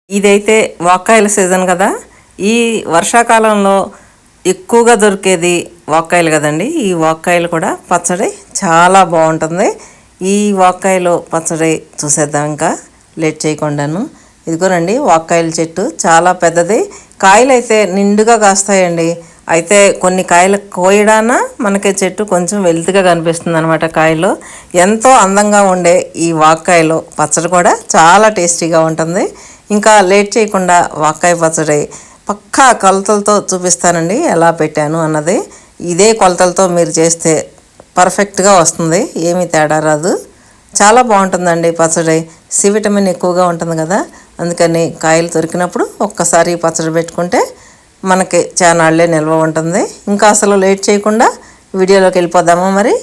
ఇదైతే వాక్కాయల సీజన్ కదా. ఈ వర్షాకాలంలో ఎక్కువగా దొరికేది వాక్కాయలు కదండి. ఈ వాక్కాయలు కూడా పచ్చడి చాలా బాగుంటుంది. ఈ వాక్కాయలు పచ్చడి చూసేద్దాం ఇంకా లేట్ చేయకుండాను. ఇదిగోనండి వాక్కాయల చెట్టు చాలా పెద్దది, కాయలు అయితే నిండుగా కాస్తాయండి. అయితే కొన్ని కాయలు కోయడాన మనకి చెట్టు కొంచెం వెల్తిగా కనిపిస్తుంది అనమాట. కాయలు ఎంతో అందంగా ఉండే ఈ వాక్కాయలు పచ్చడి కూడా చాలా టేస్టీగా ఉంటుంది. ఇంకా లేట్ చేయకుండా వాక్కాయ పచ్చడి పక్కా కొలతలతో చూపిస్తానండి ఎలా పెట్టాను అన్నది. ఇదే కొలతలతో మీరు చేస్తే పర్ఫెక్ట్గా వస్తుంది, ఏమీ తేడా రాదు. చాలా బాగుంటుందండి పచ్చడి. సి విటమిన్ ఎక్కువగా ఉంటుంది కదా, అందుకని కాయలు దొరికినప్పుడు ఒక్కసారి పచ్చడి పెట్టుకుంటే మనకి చానాళ్ళే నిల్వ ఉంటుంది. ఇంకా అసలు లేట్ చేయకుండా వీడియోలోకి వెళ్ళిపోదామా మరి.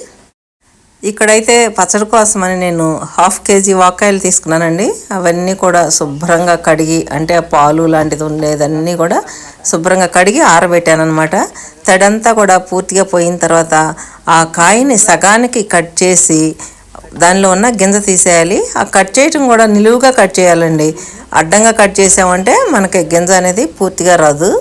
ఇక్కడైతే పచ్చడి కోసమని నేను 1/2 kg వాక్కాయలు తీసుకున్నానండి. అవన్నీ కూడా శుభ్రంగా కడిగి, అంటే ఆ పాలు లాంటిది ఉండేదన్నీ కూడా శుభ్రంగా కడిగి ఆరబెట్టాను అనమాట. తడంతా కూడా పూర్తిగా పోయిన తర్వాత ఆ కాయని సగానికి కట్ చేసి దానిలో ఉన్న గింజ తీసేయాలి. ఆ కట్ చేయటం కూడా నిలువుగా కట్ చేయాలండి. అడ్డంగా కట్ చేసామంటే మనకి గింజ అనేది పూర్తిగా రాదు.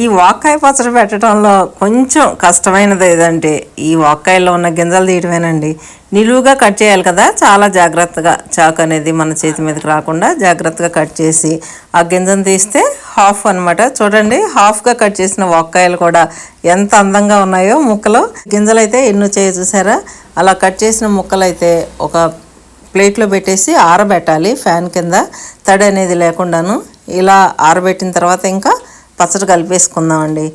ఈ వాక్కాయ పచ్చడి పెట్టడంలో కొంచెం కష్టమైనది ఏదంటే ఈ వాక్కాయల్లో ఉన్న గింజలు తీయటమేనండి. నిలువుగా కట్ చేయాలి కదా, చాలా జాగ్రత్తగా చాకు అనేది మన చేతి మీదకి రాకుండా జాగ్రత్తగా కట్ చేసి ఆ గింజను తీస్తే హాఫ్ అనమాట. చూడండి, హాఫ్గా కట్ చేసిన వాక్కాయలు కూడా ఎంత అందంగా ఉన్నాయో ముక్కలు. గింజలు అయితే ఎన్నో చూసారా. అలా కట్ చేసిన ముక్కలు అయితే ఒక ప్లేట్లో పెట్టేసి ఆరబెట్టాలి ఫ్యాన్ కింద, తడి అనేది లేకుండాను. ఇలా ఆరబెట్టిన తర్వాత ఇంకా పచ్చడి కలిపేసుకుందామండి.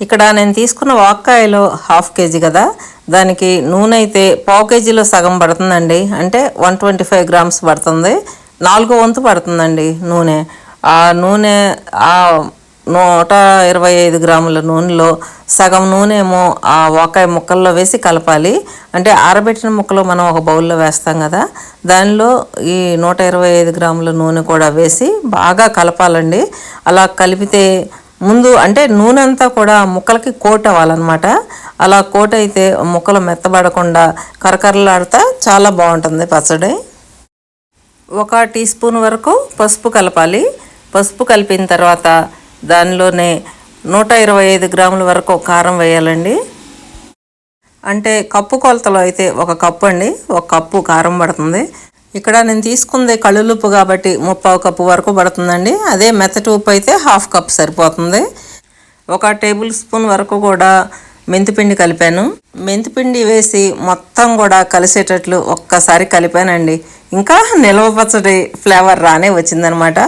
ఇక్కడ నేను తీసుకున్న వాక్కాయలు 1/2 kg కదా, దానికి నూనె అయితే 1/4 kgలో సగం పడుతుందండి. అంటే 125 grams పడుతుంది. 4వ వంతు పడుతుందండి నూనె. ఆ నూనె 125 గ్రాముల నూనెలో సగం నూనె ఏమో ఆ వాక్కాయ ముక్కల్లో వేసి కలపాలి. అంటే ఆరబెట్టిన ముక్కలు మనం ఒక బౌల్లో వేస్తాం కదా, దానిలో ఈ 125 గ్రాముల నూనె కూడా వేసి బాగా కలపాలండి. అలా కలిపితే ముందు అంటే నూనె అంతా కూడా ముక్కలకి కోట్ అవ్వాలన్నమాట. అలా కోట్ అయితే ముక్కలు మెత్తబడకుండా కరకరలాడుతా చాలా బాగుంటుంది పచ్చడి. 1 టీ స్పూన్ వరకు పసుపు కలపాలి. పసుపు కలిపిన తర్వాత దానిలోనే 125 గ్రాముల వరకు కారం వేయాలండి. అంటే కప్పు కొలతలో అయితే 1 కప్పు అండి, 1 కప్పు కారం పడుతుంది. ఇక్కడ నేను తీసుకుంది కళ్ళులుప్పు కాబట్టి 3/4 కప్పు వరకు పడుతుందండి. అదే మెత్తటి ఉప్పు అయితే 1/2 కప్ సరిపోతుంది. 1 టేబుల్ స్పూన్ వరకు కూడా మెంతిపిండి కలిపాను. మెంతిపిండి వేసి మొత్తం కూడా కలిసేటట్లు ఒక్కసారి కలిపానండి. ఇంకా నిల్వ పచ్చడి ఫ్లేవర్ రానే వచ్చిందనమాట.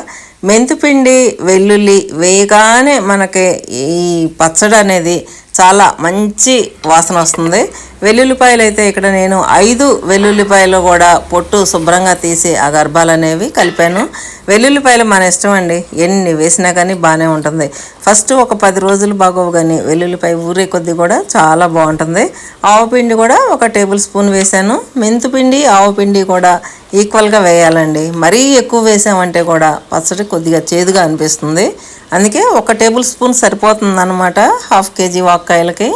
మెంతిపిండి వెల్లుల్లి వేయగానే మనకి ఈ పచ్చడి అనేది చాలా మంచి వాసన వస్తుంది. వెల్లుల్లిపాయలు అయితే ఇక్కడ నేను 5 వెల్లుల్లిపాయలు కూడా పొట్టు శుభ్రంగా తీసి ఆ గర్భాలు అనేవి కలిపాను. వెల్లుల్లిపాయలు మన ఇష్టం అండి, ఎన్ని వేసినా కానీ బాగానే ఉంటుంది. ఫస్ట్ ఒక 10 రోజులు బాగోవు, కానీ వెల్లుల్లిపాయ ఊరే కొద్దీ కూడా చాలా బాగుంటుంది. ఆవుపిండి కూడా 1 టేబుల్ స్పూన్ వేసాను. మెంతిపిండి ఆవుపిండి కూడా ఈక్వల్గా వేయాలండి. మరీ ఎక్కువ వేసామంటే కూడా పచ్చడి కొద్దిగా చేదుగా అనిపిస్తుంది. అందుకే 1 టేబుల్ స్పూన్ సరిపోతుంది అన్నమాట 1/2 kg వాక్కాయలకి.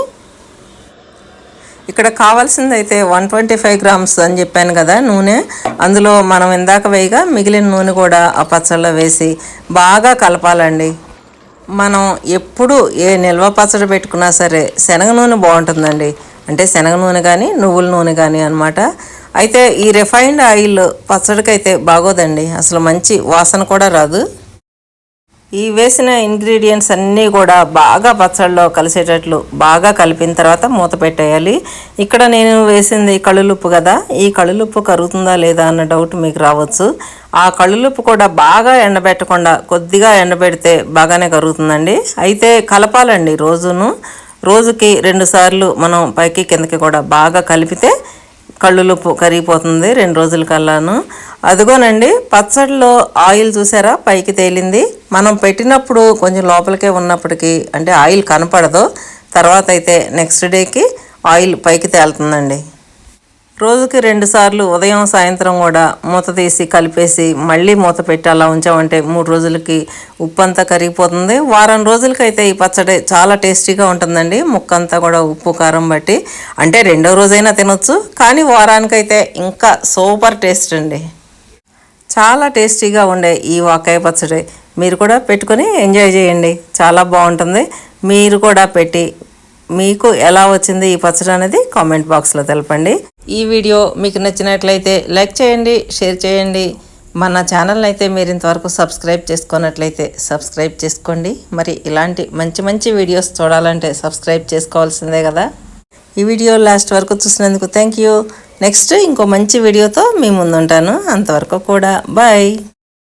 ఇక్కడ కావాల్సింది అయితే 125 grams అని చెప్పాను కదా నూనె. అందులో మనం ఇందాక వేయగా మిగిలిన నూనె కూడా ఆ పచ్చళ్ళలో వేసి బాగా కలపాలండి. మనం ఎప్పుడు ఏ నిల్వ పచ్చడి పెట్టుకున్నా సరే శనగ నూనె బాగుంటుందండి. అంటే శనగ నూనె కానీ నువ్వుల నూనె కానీ అనమాట. అయితే ఈ రిఫైన్డ్ ఆయిల్ పచ్చడికి అయితే బాగోదండి, అసలు మంచి వాసన కూడా రాదు. ఈ వేసిన ఇంగ్రీడియంట్స్ అన్నీ కూడా బాగా పచ్చడిలో కలిసేటట్లు బాగా కలిపిన తర్వాత మూత పెట్టేయాలి. ఇక్కడ నేను వేసింది కళ్ళులుప్పు కదా, ఈ కళ్ళులుప్పు కరుగుతుందా లేదా అన్న డౌట్ మీకు రావచ్చు. ఆ కళ్ళులుప్పు కూడా బాగా ఎండబెట్టకుండా కొద్దిగా ఎండబెడితే బాగానే కరుగుతుందండి. అయితే కలపాలండి రోజుకి 2 సార్లు మనం పైకి కిందకి కూడా బాగా కలిపితే కళ్ళులుప్పు కరిగిపోతుంది 2 రోజుల కల్లాను. అదిగోనండి పచ్చడిలో ఆయిల్ చూసారా పైకి తేలింది. మనం పెట్టినప్పుడు కొంచెం లోపలికే ఉన్నప్పటికీ అంటే ఆయిల్ కనపడదు. తర్వాత అయితే నెక్స్ట్ డేకి ఆయిల్ పైకి తేలుతుందండి. రోజుకి 2 సార్లు ఉదయం సాయంత్రం కూడా మూత తీసి కలిపేసి మళ్ళీ మూత పెట్టి అలా ఉంచామంటే 3 రోజులకి ఉప్పు అంతా కరిగిపోతుంది. వారం రోజులకైతే ఈ పచ్చడి చాలా టేస్టీగా ఉంటుందండి. ముక్కంతా కూడా ఉప్పు కారం బట్టి, అంటే 2వ రోజైనా తినొచ్చు, కానీ వారానికైతే ఇంకా సూపర్ టేస్ట్ అండి. చాలా టేస్టీగా ఉండే ఈ వంకాయ పచ్చడి మీరు కూడా పెట్టుకొని ఎంజాయ్ చేయండి. చాలా బాగుంటుంది. మీరు కూడా పెట్టి మీకు ఎలా వచ్చింది ఈ పచ్చడి అనేది కామెంట్ బాక్స్లో తెలపండి. ఈ వీడియో మీకు నచ్చినట్లయితే లైక్ చేయండి, షేర్ చేయండి. మన ఛానల్ని అయితే మీరు ఇంతవరకు సబ్స్క్రైబ్ చేసుకున్నట్లయితే సబ్స్క్రైబ్ చేసుకోండి. మరి ఇలాంటి మంచి మంచి వీడియోస్ చూడాలంటే సబ్స్క్రైబ్ చేసుకోవాల్సిందే కదా. ఈ వీడియో లాస్ట్ వరకు చూసినందుకు థ్యాంక్ యూ. నెక్స్ట్ ఇంకో మంచి వీడియోతో మీ ముందుంటాను. అంతవరకు కూడా బాయ్.